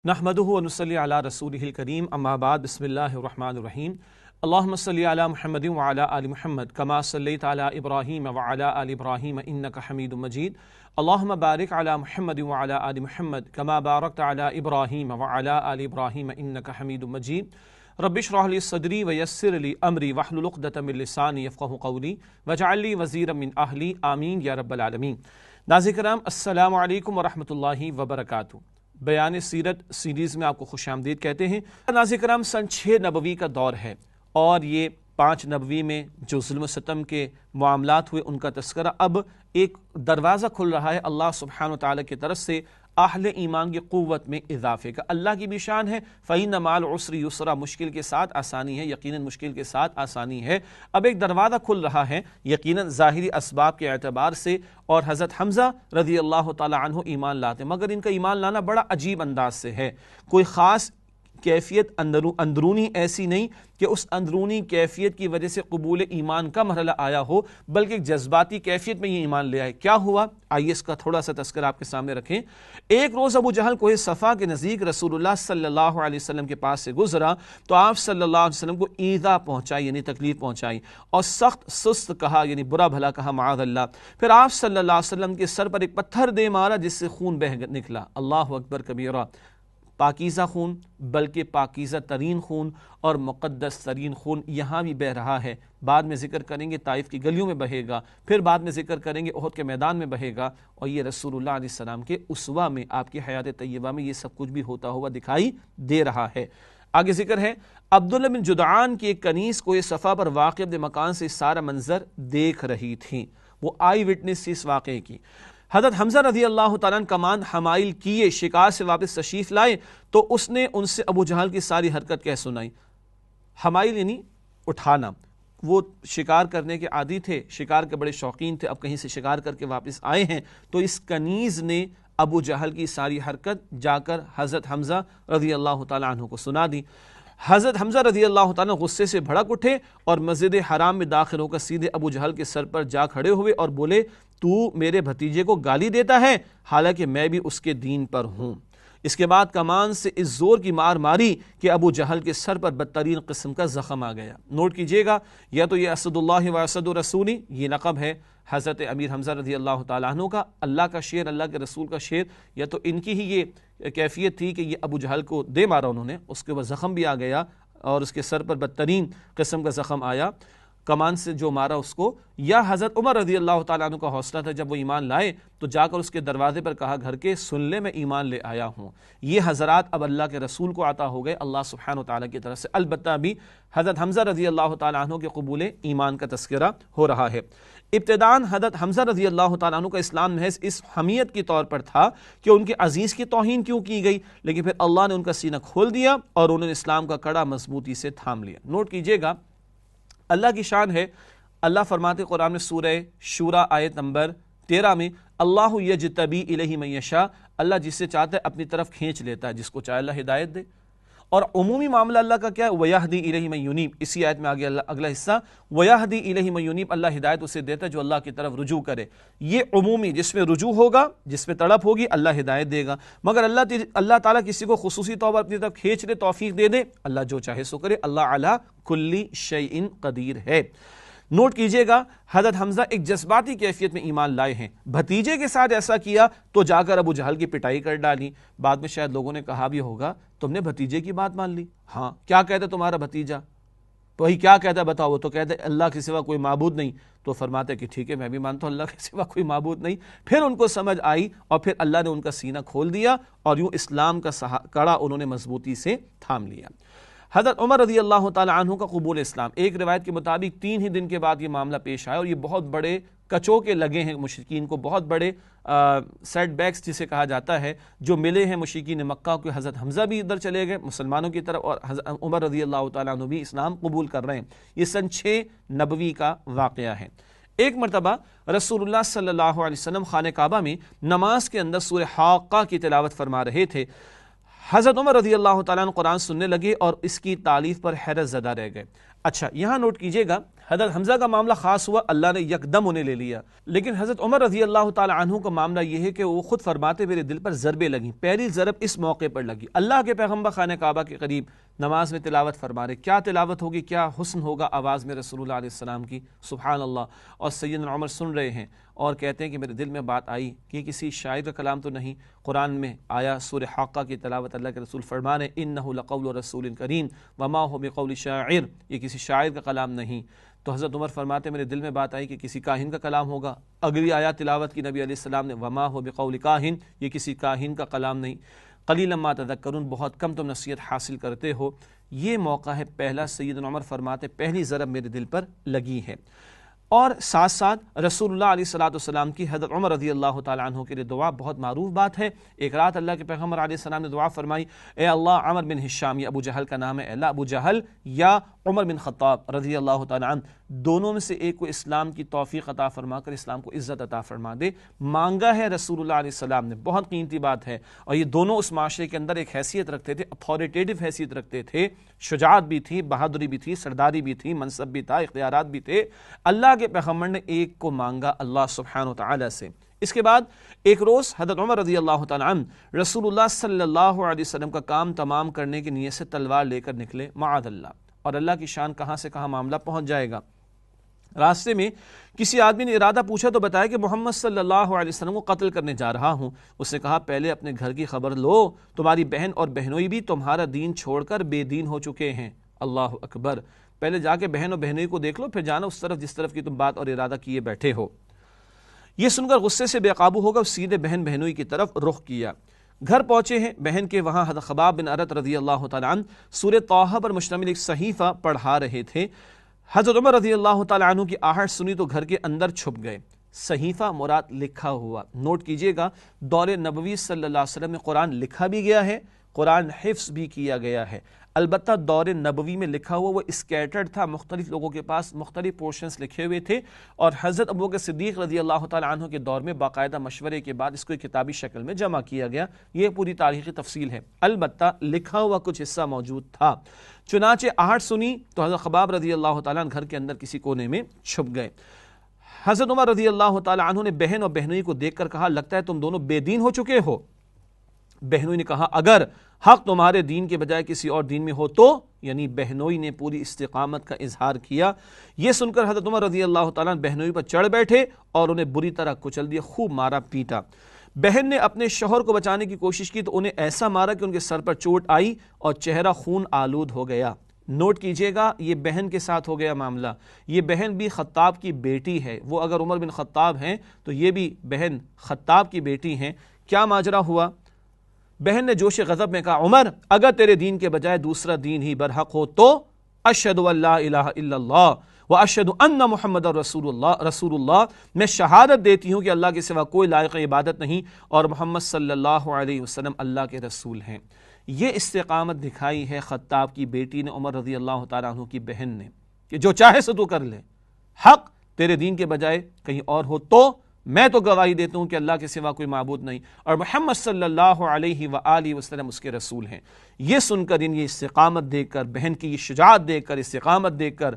नहमदुहु व नुसल्ली अला रसूलिहिल करीम अम्मा बाद बिस्मिल्लाहिर रहमानिर रहीम अल्लाहुम्मा सल्लि अला मुहम्मदिन व अला आलि मुहम्मद कमा सल्लैता अला इब्राहीम व अला आलि इब्राहीम इन्नका हमीदुम मजीद अल्लाहुम्मा बारिक अला मुहम्मदिन व अला आलि मुहम्मद कमा बारकता अला इब्राहीम व अला आलि इब्राहीम इन्नका हमीदुम मजीद रब्बि इश्रह ली सदरी व यस्सिर ली अमरी वहलुल उक़दतम मिन लिसानी यफ़क़हू क़ौली वजअल ली वज़ीरम मिन अहली आमीन या रब्बल आलमीन। नाज़रीन किराम अस्सलामु अलैकुम व रहमतुल्लाहि व बरकातुहू। बयान सीरत सीरीज़ में आपको खुशामदीद कहते हैं। नाज़रीन किराम सन 6 नबवी का दौर है और ये 5 नबवी में जो ज़ुल्म सितम के मामलात हुए उनका तस्करा, अब एक दरवाज़ा खुल रहा है अल्लाह सुब्हानहू व तआला की तरफ से अहले ईमान की क़ुव्वत में इजाफे का। अल्लाह की भी शान है, फ़इन्न माल उसरि युसरा, मुश्किल के साथ आसानी है, यकीनन मुश्किल के साथ आसानी है। अब एक दरवाज़ा खुल रहा है यकीनन ज़ाहिरी असबाब के एतबार से, और हज़रत हम्ज़ा रज़ी अल्लाह तआला अन्हु ईमान लाते, मगर इनका ईमान लाना बड़ा अजीब अंदाज से है। कोई ख़ास कैफियत अंदरूनी ऐसी नहीं कि उस अंदरूनी कैफियत की वजह से कबूल ईमान का मरहला आया हो, बल्कि एक जज्बाती कैफियत में ये ईमान ले आए। क्या हुआ, आइए इसका थोड़ा सा तस्करा आपके सामने रखें। एक रोज़ अबू जहल कोहे सफ़ा के नज़दीक रसूलुल्लाह सल्लल्लाहु अलैहि वसल्लम के पास से गुजरा तो आप सल्लल्लाहु अलैहि वसल्लम को ईज़ा पहुँचाई, यानी तकलीफ पहुँचाई, और सख्त सुस्त कहा, यानी बुरा भला कहा, माअज़ल्लाह। फिर आप सल्लल्लाहु अलैहि वसल्लम के सर पर एक पत्थर दे मारा जिससे खून बह निकला। अल्लाहु अकबर कबीरा। पाकीज़ा खून, बल्कि पाकीज़ा तरीन खून और मुक़द्दस तरीन खून यहाँ भी बह रहा है। बाद में ज़िक्र करेंगे ताइफ की गलियों में बहेगा, फिर बाद में ज़िक्र करेंगे उहद के मैदान में बहेगा, और ये रसूलुल्लाह अलैहि सलाम के उसवा में, आपकी हयात तय्यबा में ये सब कुछ भी होता हुआ दिखाई दे रहा है। आगे ज़िक्र है अब्दुल्लाह बिन जुदआन की एक कनीज़ को ये सफ़ा पर वाक़िअ अपने मकान से सारा मंजर देख रही थी, वो आई विटनेस थी इस वाक़े की। हज़रत हम्ज़ा रज़ी अल्लाह तआला अन्हु कमान हमाइल किए, शिकार से वापस तशरीफ़ लाए, तो उसने उनसे अबू जहल की सारी हरकत कह सुनाई। हमाइल यानी उठाना, वो शिकार करने के आदी थे, शिकार के बड़े शौकीन थे, अब कहीं से शिकार करके वापस आए हैं, तो इस कनीज़ ने अबू जहल की सारी हरकत जाकर हज़रत हम्ज़ा रज़ी अल्लाह तआला अन्हु को सुना दी। हज़रत हम्ज़ा रज़ी अल्लाह तआला गुस्से से भड़क उठे और मस्जिद हराम में दाखिल होकर सीधे अबू जहल के सर पर जा खड़े हुए और बोले, तू मेरे भतीजे को गाली देता है, हालांकि मैं भी उसके दीन पर हूँ। इसके बाद कमान से इस जोर की मार मारी कि अबू जहल के सर पर बदतरीन किस्म का ज़ख़म आ गया। नोट कीजिएगा, या तो ये असदुल्लाह व असदु रसूली, ये लक़ब है हज़रत अमीर हम्ज़ा रज़ी अल्लाह तआला अन्हु का, अल्लाह का शेर, अल्लाह के रसूल का शेर, या तो इनकी ही ये कैफियत थी कि ये अबू जहल को दे मारा उन्होंने, उसके बाद ज़ख़म भी आ गया और उसके सर पर बदतरीन किस्म का ज़ख़म आया कमान से जो मारा उसको। या हज़रत उमर रज़ी अल्लाह तआला अन्हु का हौसला था, जब वो ईमान लाए तो जाकर उसके दरवाजे पर कहा, घर के सुन ले मैं ईमान ले आया हूँ। ये हज़रात अब अल्लाह के रसूल को आता हो गए अल्लाह सुब्हानहू व तआला की तरफ से। अलबत्ता भी हज़रत हम्ज़ा रज़ी अल्लाह तआला अन्हु के क़बूल ईमान का तज़किरा हो रहा है। इब्तिदान हज़रत हम्ज़ा रज़ी अल्लाह तआला अन्हु का इस्लाम महज इस हमियत के तौर पर था कि उनके अज़ीज़ की तौहीन क्यों की गई, लेकिन फिर अल्लाह ने उनका सीना खोल दिया और उन्होंने इस्लाम का कड़ा मजबूती से थाम लिया। नोट कीजिएगा, अल्लाह की शान है। अल्लाह फरमाते कुरान में सूरह शूरा आयत नंबर 13 में, अल्लाहु यजतबी इलैहि मन यशा, अल्लाह जिससे चाहता है अपनी तरफ खींच लेता है, जिसको चाहे अल्लाह हिदायत दे। और उमूमी मामला अल्लाह का क्या है, वयहदी इलैहि मन युनीब, इसी आयत में आगे अगला हिस्सा, वयहदी इलैहि मन युनीब, अल्लाह हिदायत उसे देता है जो अल्लाह की तरफ रुजू करे। ये उमूमी, जिसमें रुजू होगा, जिसमें तड़प होगी, अल्लाह हिदायत देगा। मगर अल्लाह ताला किसी को खुसूसी तौर पर अपनी तरफ खींच ले, तौफीक दे दे, अल्लाह जो चाहे सो करे, अल्लाह अला कुल्ली शैइन कदीर है। नोट कीजिएगा, हज़रत हम्ज़ा एक जज्बाती कैफियत में ईमान लाए हैं। भतीजे के साथ ऐसा किया तो जाकर अबू जहल की पिटाई कर डाली। बाद में शायद लोगों ने कहा भी होगा, तुमने भतीजे की बात मान ली। हाँ, क्या कहता तुम्हारा भतीजा, तो वही क्या कहता बताओ, वो तो कहते अल्लाह के सिवा कोई माबूद नहीं। तो फरमाते कि ठीक है, मैं भी मानता हूँ अल्लाह के सिवा कोई माबूद नहीं। फिर उनको समझ आई और फिर अल्लाह ने उनका सीना खोल दिया और यूँ इस्लाम का कड़ा उन्होंने मजबूती से थाम लिया। हज़रत उमर रज़ी अल्लाह तआला अन्हु का कबूल इस्लाम, एक रिवायत के मुताबिक 3 ही दिन के बाद ये मामला पेश आया और ये बहुत बड़े कचोके लगे हैं मुशरिकीन को, बहुत बड़े सेटबैक्स जिसे कहा जाता है जो मिले हैं मुशरिकीन मक्का को। हज़रत हम्ज़ा भी इधर चले गए मुसलमानों की तरफ और हज़रत उमर रज़ी अल्लाह तआला अन्हु भी इस्लाम कबूल कर रहे हैं। ये सन 6 नबवी का वाक़या है। एक मरतबा रसूलुल्लाह सल्लल्लाहु अलैहि वसल्लम खाने काबा में नमाज के अंदर सूरह हाक़ा की तिलावत फरमा रहे थे। हज़रत उमर रज़ी अल्लाह तआला अन्हु कुरान सुनने लगे और इसकी तालीफ पर हैरत ज़दा रह गए। अच्छा, यहाँ नोट कीजिएगा, حضرت حمزہ کا معاملہ خاص ہوا، اللہ نے یکدم انہیں لے لیا، لیکن حضرت عمر رضی اللہ تعالی عنہ کا معاملہ یہ ہے کہ وہ خود فرماتے میرے دل پر ضربیں لگیں، پہلی ضرب اس موقع پر لگی، اللہ کے پیغمبر خانہ کعبہ کے قریب نماز میں تلاوت فرما رہے، کیا تلاوت ہوگی، کیا حسن ہوگا آواز میں رسول اللہ علیہ السلام کی، سبحان اللہ، اور سیدنا عمر سن رہے ہیں اور کہتے ہیں کہ میرے دل میں بات آئی کہ کسی شاعر کا کلام تو نہیں، قرآن میں آیا سورہ حاقہ کی تلاوت اللہ کے رسول فرما رہے انہ لقول رسول کریم وما هو بقول شاعر، یہ کسی شاعر کا کلام نہیں۔ تو حضرت عمر فرماتے میرے دل میں بات آئی کہ کسی کاہن کا کلام ہوگا، اگلی آیات تلاوت کی نبی علیہ السلام نے وما هو بقول کاہن، یہ کسی کاہن کا کلام نہیں۔ قلیلا ما تذکرون، بہت کم تم نصیحت حاصل کرتے ہو۔ یہ موقع ہے پہلا، سیدنا عمر فرماتے پہلی ضرب میرے دل پر لگی ہے۔ اور ساتھ ساتھ رسول اللہ علیہ السلام کی حضرت عمر رضی اللہ تعالیٰ عنہ کے لیے دعا بہت معروف بات ہے۔ ایک رات اللہ کے پیغمبر علیہ السلام نے دعا فرمائی، اے اللہ عمر بن ہشام، یہ ابو جہل کا نام ہے، اے اللہ ابو جہل یا عمر بن خطاب رضی اللہ تعالیٰ عنہ، دونوں میں سے ایک کو اسلام کی توفیق عطا فرما کر اسلام کو عزت عطا فرما دے۔ مانگا ہے رسول اللہ علیہ السلام نے، بہت قیمتی بات ہے، اور یہ دونوں اس معاشرے کے اندر ایک حیثیت رکھتے تھے، اتھارٹیٹو حیثیت رکھتے تھے، شجاعت بھی تھی، بہادری بھی تھی، سرداری بھی تھی، منصب بھی تھا، اختیارات بھی تھے۔ اللہ کے پیغمبر نے ایک کو مانگا اللہ سبحانہ وتعالی سے۔ اس کے بعد ایک روز حضرت عمر رضی اللہ تعالیٰ عنہ رسول اللہ صلی اللہ علیہ وسلم کا کام تمام کرنے کی نیت سے تلوار لے کر نکلے، معاذ اللہ، اور اللہ کی شان کہاں سے کہاں معاملہ پہنچ جائے گا۔ راستے میں کسی آدمی نے ارادہ پوچھا تو بتایا کہ محمد صلی اللہ علیہ وسلم کو قتل کرنے جا رہا ہوں۔ اس نے کہا پہلے اپنے گھر کی خبر لو، تمہاری بہن اور بہنوئی بھی تمہارا دین چھوڑ کر بے دین ہو چکے ہیں۔ اللہ اکبر، پہلے جا کے بہن اور بہنوئی کو دیکھ لو، پھر جانا اس طرف جس طرف کی تم بات اور ارادہ کیے بیٹھے ہو۔ یہ سن کر غصے سے بے قابو ہو کر سیدھے بہن بہنوئی کی طرف رخ کیا۔ گھر پہنچے ہیں، بہن کے وہاں حضرت خباب بن ارت رضی اللہ تعالیٰ عنہ سورہ طٰہٰ پر مشتمل ایک صحیفہ پڑھا رہے تھے۔ حضرت عمر رضی اللہ تعالیٰ عنہ کی آہٹ سنی تو گھر کے اندر چھپ گئے۔ صحیفہ مراد لکھا ہوا، نوٹ کیجئے گا، دور نبوی صلی اللہ علیہ وسلم میں قرآن لکھا بھی گیا ہے، قرآن حفظ بھی کیا گیا ہے، البتہ دور نبوی میں لکھا ہوا وہ اسکیٹرڈ تھا، مختلف لوگوں کے پاس مختلف پورشنز لکھے ہوئے تھے، اور حضرت ابوبکر صدیق رضی اللہ تعالیٰ عنہ کے دور میں باقاعدہ مشورے کے بعد اس کو کتابی شکل میں جمع کیا گیا۔ یہ پوری تاریخی تفصیل ہے، البتہ لکھا ہوا کچھ حصہ موجود تھا۔ چنانچہ آہٹ سنی تو حضرت خباب رضی اللہ تعالیٰ عنہ گھر کے اندر کسی کونے میں چھپ گئے۔ حضرت عمر رضی اللہ تعالیٰ عنہ نے بہن اور بہنوئی کو دیکھ کر کہا لگتا ہے تم دونوں بے دین ہو چکے ہو۔ بہنوئی نے کہا اگر حق تمہارے دین کے بجائے کسی اور دین میں ہو تو، یعنی بہنوئی نے پوری استقامت کا اظہار کیا۔ یہ سن کر حضرت عمر رضی اللہ تعالیٰ عنہ بہنوئی پر چڑھ بیٹھے اور انہیں بری طرح کچل دیا، خوب مارا پیٹا۔ بہن نے اپنے شوہر کو بچانے کی کوشش کی تو انہیں ایسا مارا کہ ان کے سر پر چوٹ آئی اور چہرہ خون آلود ہو گیا۔ نوٹ کیجئے گا، یہ بہن کے ساتھ ہو گیا معاملہ۔ یہ بہن بھی خطاب کی بیٹی ہے، وہ اگر عمر بن خطاب ہیں تو یہ بھی بہن خطاب کی بیٹی ہیں۔ کیا ماجرا ہوا؟ بہن نے جوش غضب میں کہا عمر اگر تیرے دین کے بجائے دوسرا دین ہی برحق ہو تو اشہد ان لا الہ الا اللہ واشہد ان محمد رسول اللہ، میں شہادت دیتی ہوں کہ اللہ کے سوا کوئی لائق عبادت نہیں اور محمد صلی اللہ علیہ وسلم اللہ کے رسول ہیں۔ یہ استقامت دکھائی ہے خطاب کی بیٹی نے عمر رضی اللہ تعالیٰ عنہ کی بہن نے کہ جو چاہے سو تو کر لے، حق تیرے دین کے بجائے کہیں اور ہو تو میں تو گواہی دیتا ہوں کہ اللہ کے سوا کوئی معبود نہیں اور محمد صلی اللہ علیہ وآلہ وسلم اس کے رسول ہیں۔ یہ سن کر یہ استقامت دیکھ کر، بہن کی یہ شجاعت دیکھ کر، استقامت دیکھ کر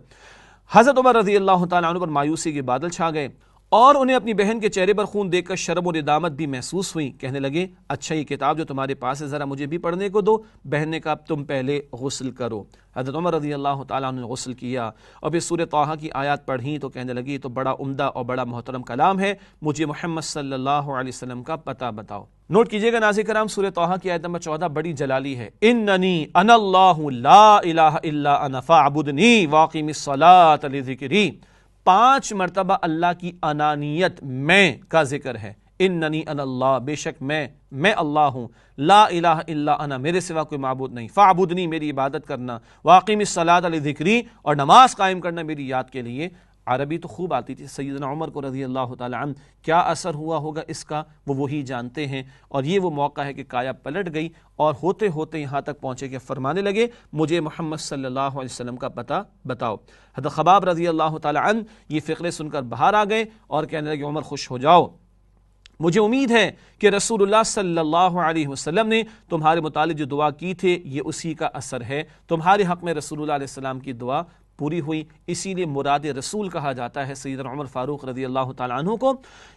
حضرت عمر رضی اللہ تعالیٰ عنہ پر مایوسی کے بادل چھا گئے اور انہیں اپنی بہن کے چہرے پر خون دیکھ کر شرم و ندامت بھی محسوس ہوئی۔ کہنے لگے اچھا یہ کتاب جو تمہارے پاس ہے ذرا مجھے بھی پڑھنے کو دو۔ بہن نے کہا تم پہلے غسل کرو۔ حضرت عمر رضی اللہ تعالیٰ عنہ نے غسل کیا اور پھر سورہ طٰہٰ کی آیات پڑھیں تو کہنے لگی یہ تو بڑا عمدہ اور بڑا محترم کلام ہے، مجھے محمد صلی اللہ علیہ وسلم کا پتہ بتاؤ۔ نوٹ کیجئے گا ناظرین کرام، سورہ طٰہٰ کی آیت نمبر 14 بڑی جلالی ہے، اننی انا اللہ لا الہ الا انا فاعبدنی واقم الصلاۃ لذکری۔ 5 مرتبہ اللہ کی انانیت میں کا ذکر ہے، اننی انا اللہ، بے شک میں اللہ ہوں، لا الہ الا انا، میرے سوا کوئی معبود نہیں، فاعبدنی، میری عبادت کرنا، واقم الصلاۃ لذکری، اور نماز قائم کرنا میری یاد کے لیے۔ عربی تو خوب آتی تھی سیدنا عمر کو رضی اللہ تعالیٰ عنہ، کیا اثر ہوا ہوگا اس کا وہ وہی جانتے ہیں، اور یہ وہ موقع ہے کہ کایا پلٹ گئی اور ہوتے ہوتے یہاں تک پہنچے کہ فرمانے لگے مجھے محمد صلی اللہ علیہ وسلم کا پتہ بتاؤ۔ حضرت خباب رضی اللہ تعالیٰ عنہ یہ فقرے سن کر باہر آ گئے اور کہنے لگے عمر خوش ہو جاؤ، مجھے امید ہے کہ رسول اللہ صلی اللہ علیہ وسلم نے تمہارے متعلق جو دعا کی تھی یہ اسی کا اثر ہے، تمہارے حق میں رسول اللہ علیہ السلام کی دعا पूरी हुई। इसीलिए मुराद रसूल कहा जाता है सैयदना उमर फारूक रज़ी अल्लाह तआला अन्हु को।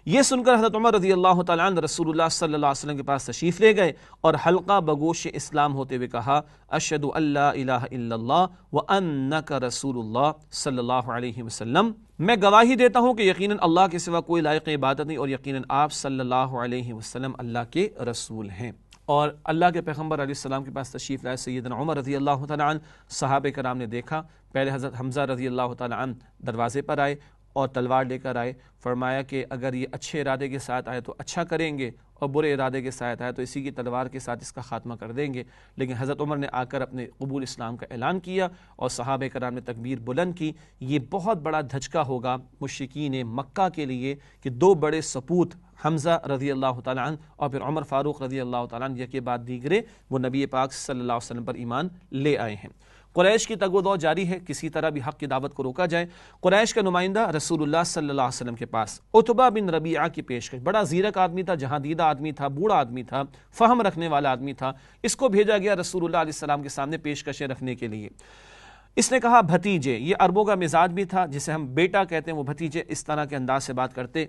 ये सुनकर हज़रत उमर रज़ी अल्लाह तआला अन्हु रसूलुल्लाह सल्लल्लाहु अलैहि वसल्लम के पास तशरीफ़ ले गए और हल्का बगोश इस्लाम होते हुए कहा, अशहदु अल्ला इलाहा इल्लल्लाह व अन्नका रसूलुल्लाह सल्लल्लाहु अलैहि वसल्लम, मैं गवाही देता हूँ कि यकीनन अल्लाह के सिवा कोई लायक इबादत नहीं और यकीनन आप सल्लल्लाहु अलैहि वसल्लम अल्लाह के रसूल हैं। और अल्लाह के पैगम्बर अलैहिस्सलाम के पास तशरीफ़ लाए सैयदना उमर रज़ी अल्लाह तआला अन्हु, सहाबे कराम ने देखा, पहले हज़रत हमज़ा रज़ी अल्लाह तआला अन्हु दरवाज़े पर आए और तलवार लेकर आए। फरमाया कि अगर ये अच्छे इरादे के साथ आए तो अच्छा करेंगे और बुरे इरादे के साथ आए तो इसी की तलवार के साथ इसका खात्मा कर देंगे। लेकिन हज़रत उमर ने आकर अपने कबूल इस्लाम का ऐलान किया और सहाबे कराम ने तकबीर बुलंद की। ये बहुत बड़ा धचका होगा मुश्रिकीन मक्का के लिए कि दो बड़े सपूत हमज़ा रज़ी अल्लाह तआला अन्हु और फिर उमर फारूक रज़ी अल्लाह तआला अन्हु के बाद दीगरे वो नबी पाक सल्लल्लाहु अलैहि वसल्लम पर ईमान ले आए हैं। कुरैश की तगोदौ जारी है, किसी तरह भी हक़ की दावत को रोका जाए। कुरैश का नुमाइंदा रसूलुल्लाह सल्लल्लाहु अलैहि वसल्लम के पास उतबा बिन रबीआ की पेशकश, बड़ा ज़ीरक आदमी था, जहांदीदा आदमी था, बूढ़ा आदमी था, फ़हम रखने वाला आदमी था। इसको भेजा गया रसूलुल्लाह अलैहि सलाम के सामने पेशकशें रखने के लिए। इसने कहा भतीजे, ये अरबों का मिजाज भी था, जिसे हम बेटा कहते हैं, वो भतीजे इस तरह के अंदाज से बात करते।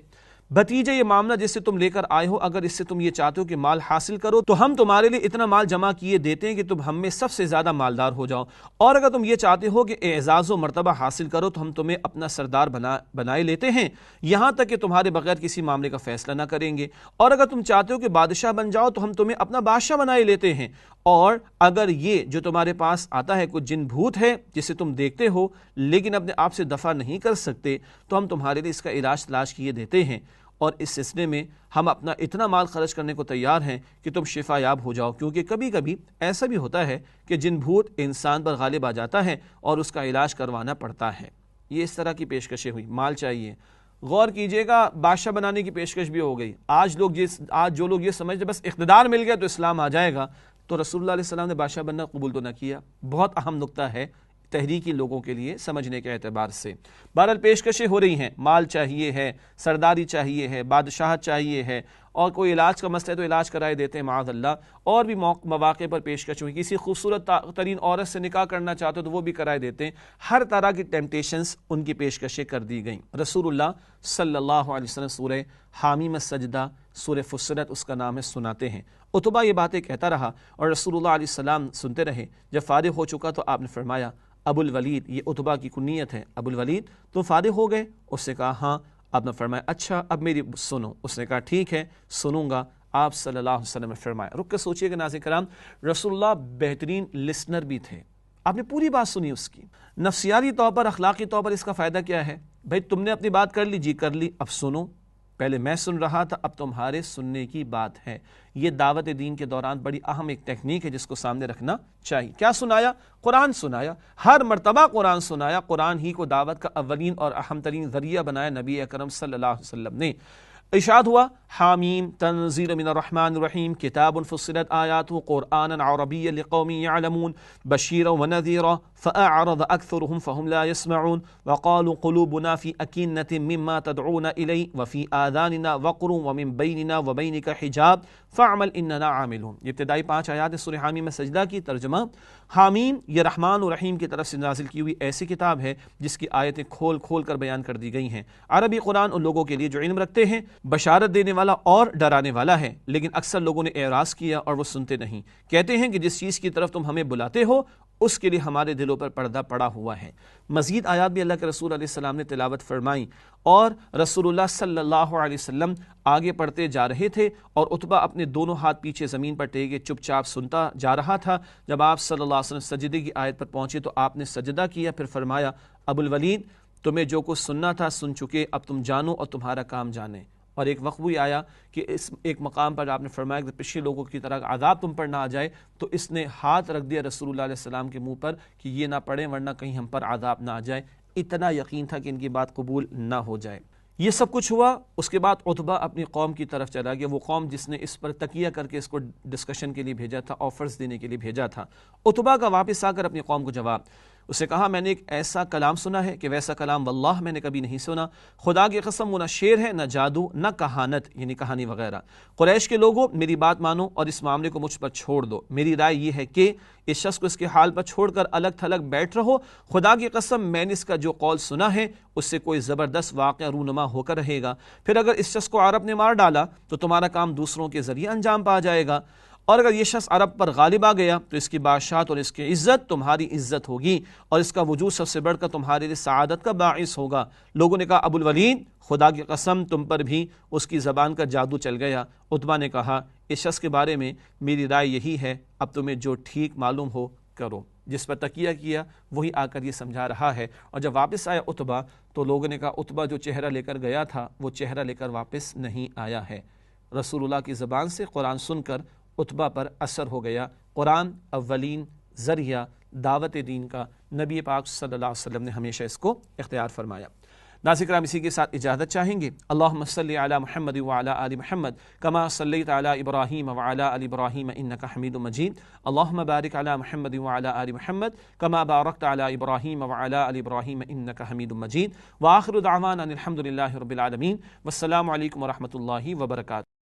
भतीजे, ये मामला जिससे तुम लेकर आए हो, अगर इससे तुम ये चाहते हो कि माल हासिल करो तो हम तुम्हारे लिए इतना माल जमा किए देते हैं कि तुम हम में सबसे ज़्यादा मालदार हो जाओ, और अगर तुम ये चाहते हो कि एजाज़ व मर्तबा हासिल करो तो हम तुम्हें अपना सरदार बनाए लेते हैं, यहाँ तक कि तुम्हारे बगैर किसी मामले का फैसला ना करेंगे, और अगर तुम चाहते हो कि बादशाह बन जाओ तो हम तुम्हें अपना बादशाह बनाए लेते हैं, और अगर ये जो तुम्हारे पास आता है कुछ जिन भूत है जिसे तुम देखते हो लेकिन अपने आप से दफ़ा नहीं कर सकते, तो हम तुम्हारे लिए इसका इलाज तलाश किए देते हैं, और इस सिलसिले में हम अपना इतना माल खर्च करने को तैयार हैं कि तुम शिफा याब हो जाओ। क्योंकि कभी कभी ऐसा भी होता है कि जिन भूत इंसान पर गालिब आ जाता है और उसका इलाज करवाना पड़ता है। ये इस तरह की पेशकशें हुई। माल चाहिए, गौर कीजिएगा, बादशाह बनाने की पेशकश भी हो गई। आज जो लोग ये समझते बस इख्तिदार मिल गया तो इस्लाम आ जाएगा, तो रसूलुल्लाह अलैहि सलाम ने बादशाह बनना कबूल तो न किया। बहुत अहम नुक्ता है तहरीकी लोगों के लिए समझने के एतबार से। बहरहाल पेशकशें हो रही हैं, माल चाहिए है, सरदारी चाहिए है, बादशाह चाहिए है, और कोई इलाज का मसला है तो इलाज कराए देते हैं माअज़ल्लाह, और भी मौक़े पर पेशकश हुई। किसी खूबसूरत तरीन औरत से निकाह करना चाहते हो तो वो भी कराए देते हैं। हर तरह की टेम्पटेशंस उनकी पेशकशें कर दी गई। रसूलुल्लाह सल्लल्लाहु अलैहि वसल्लम सूरह हामीम सजदा, सूरह फुस्सिलत उसका नाम है, सुनाते हैं। उतबा ये बातें कहता रहा और रसूलुल्लाह अलैहि सलाम सुनते रहे। जब फारिग हो चुका तो आपने फरमाया, अबुल वलीद, ये उतबा की कुनियत है, अबुल वलीद तुम फारिग हो गए? उसने कहा हाँ। आपने फरमाया अच्छा अब मेरी सुनो। उसने कहा ठीक है सुनूंगा। आप सल्लल्लाहु अलैहि वसल्लम ने फरमाया, रुक कर सोचिएगा नाज़रीन कराम, रसूलुल्लाह बेहतरीन लिसनर भी थे। आपने पूरी बात सुनी उसकी। नफ्सियाती तौर पर, अखलाकी तौर पर इसका फ़ायदा क्या है? भाई तुमने अपनी बात कर ली, जी कर ली, अब सुनो। पहले मैं सुन रहा था, अब तुम्हारे सुनने की बात है। ये दावत दीन के दौरान बड़ी अहम एक टेक्निक है जिसको सामने रखना चाहिए। क्या सुनाया? कुरान सुनाया, हर मर्तबा कुरान सुनाया। कुरान ही को दावत का अव्वलीन और अहम तरीन ज़रिया बनाया नबी अकरम सल्लल्लाहु अलैहि वसल्लम ने। इरशाद हुआ, हामीम तंज़ील मिनर रहमानिर रहीम किताबुन फुस्सिलत आयातुहु कुरआनन अरबिय्यन लिक़ौमिन यअलमून बशीरन व नज़ीरा फ़अअरज़ अक्सरुहुम फ़हुम ला यस्मऊन वक़ालू क़ुलूबुना फ़ी अकिन्नतिन मिम्मा तदऊना इलैहि व फ़ी आज़ानिना वक़्रुन व मिन बैनिना व बैनिका हिजाब फ़अमल इन्नना आमिलून। ये इब्तिदाई 5 आयात सूरह हामीम में सजदा की तर्जुमा। हामीम ये रहमान और रहीम की तरफ से नाजिल की हुई ऐसी किताब है जिसकी आयतें खोल खोल कर बयान कर दी गई हैं। अरबी कुरान उन लोगों के लिए जो इल्म रखते हैं, बशारत देने वाला और डराने वाला है। लेकिन अक्सर लोगों ने एराज़ किया और वो सुनते नहीं। कहते हैं कि जिस चीज़ की तरफ तुम हमें बुलाते हो उसके लिए हमारे दिलों पर पर्दा पड़ा हुआ है। मज़ीद आयात भी अल्लाह के रसूल अलैहि सलाम ने तिलावत फरमाई और रसूलुल्लाह सल्लल्लाहु अलैहि वसल्लम आगे पढ़ते जा रहे थे और उतबा अपने दोनों हाथ पीछे ज़मीन पर टेके चुपचाप सुनता जा रहा था। जब आप सल्लल्लाहु अलैहि वसल्लम सजदे की आयत पर पहुँचे तो आपने सजदा किया, फिर फरमाया, अबुल वलीद तुम्हें जो कुछ सुनना था सुन चुके, अब तुम जानो और तुम्हारा काम जाने। और एक वक्त भी आया कि इस एक मकाम पर आपने फरमाया कि पिछले लोगों की तरह आज़ाब तुम पर ना आ जाए, तो इसने हाथ रख दिया रसूलुल्लाह अलैहि सलाम के मुंह पर कि ये ना पढ़ें वरना कहीं हम पर आज़ाब ना आ जाए। इतना यकीन था कि इनकी बात कबूल ना हो जाए। ये सब कुछ हुआ। उसके बाद उतबा अपनी कौम की तरफ चला गया, वो कौम जिसने इस पर तकिया करके इसको डिस्कशन के लिए भेजा था, ऑफर्स देने के लिए भेजा था। उतबा का वापस आकर अपनी कौम को जवाब, اسے کہا میں نے ایک ایسا کلام سنا ہے کہ ویسا کلام واللہ میں نے کبھی نہیں سنا، خدا کی قسم وہ نہ شعر ہے نہ جادو نہ کہانت یعنی کہانی وغیرہ۔ قریش کے لوگوں میری بات مانو اور اس معاملے کو مجھ پر چھوڑ دو، میری رائے یہ ہے کہ اس شخص کو اس کے حال پر چھوڑ کر الگ تھلگ بیٹھ رہو، خدا کی قسم میں نے اس کا جو قول سنا ہے اس سے کوئی زبردست واقعہ رونما ہو کر رہے گا، پھر اگر اس شخص کو عرب نے مار ڈالا تو تمہارا کام دوسروں کے ذریعے انجام پا جائے گا، اور اگر یہ شخص عرب پر غالب آ گیا تو اس کی بادشاہت اور اس کی عزت تمہاری عزت ہوگی، اور اس کا وجود سب سے بڑھ کر تمہارے لیے سعادت کا باعث ہوگا۔ لوگوں نے کہا ابو الولید خدا کی قسم تم پر بھی اس کی زبان کا جادو چل گیا۔ عتبہ نے کہا اس شخص کے بارے میں میری رائے یہی ہے، اب تمہیں جو ٹھیک معلوم ہو کرو۔ جس پر تکیہ کیا وہی آ کر یہ سمجھا رہا ہے، اور جب واپس آیا عتبہ تو لوگوں نے کہا عتبہ جو چہرہ لے کر گیا تھا وہ چہرہ لے کر واپس نہیں آیا ہے۔ رسول اللہ کی زبان سے قرآن سن کر عتبہ پر اثر ہو گیا۔ قرآن اولین ذریعہ دعوت دین کا، نبی پاک صلی اللہ علیہ وسلم نے ہمیشہ اس کو اختیار فرمایا۔ ناظرین کرام اسی کے ساتھ اجازت چاہیں گے۔ اللہم صلی علی محمد وعلی آل محمد کما صلیت علی ابراہیم وعلی آل ابراہیم انک حمید مجید، اللہم بارک علی محمد وعلی آل محمد کما بارکت علی ابراہیم وعلی آل ابراہیم انک حمید مجید، وآخر دعوانا ان الحمد للہ رب العالمین، والسلام علیکم ورحمۃ اللہ وبرکاتہ۔